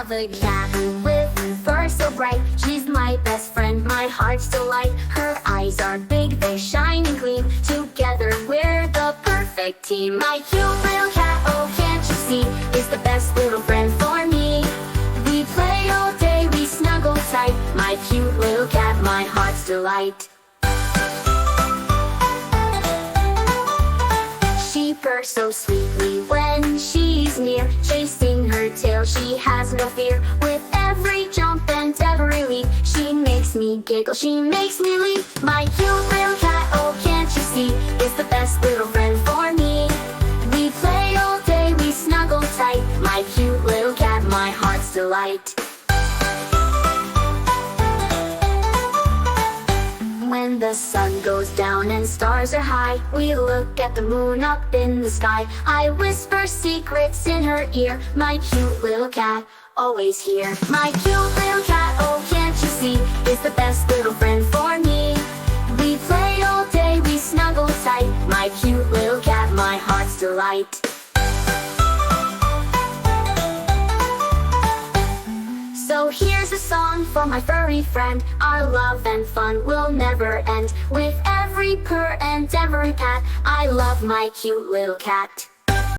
have a cat with fur so bright. She's my best friend, my heart's delight. Her eyes are big, they shine and gleam. Together we're the perfect team. My cute little cat, oh can't you see, is the best little friend for me. We play all day, we snuggle tight. My cute little cat, my heart's delight. She purrs so sweetly when she's near. Chasing her tail, she has no fear. With every jump and every leap, she makes me giggle, she makes me leap. My cute little cat, oh can't you see, is the best little friend for me. We play all day, we snuggle tight. My cute little cat, my heart's delight. When the sun goes down and stars are high, we look at the moon up in the sky. I whisper secrets in her ear, my cute little cat, always here. My cute little cat, oh can't you see, is the best little friend for me. We play all day, we snuggle tight. My cute little cat, my heart's delight. So here's a song for my furry friend. Our love and fun will never end. With every purr and every pat, I love my cute little cat.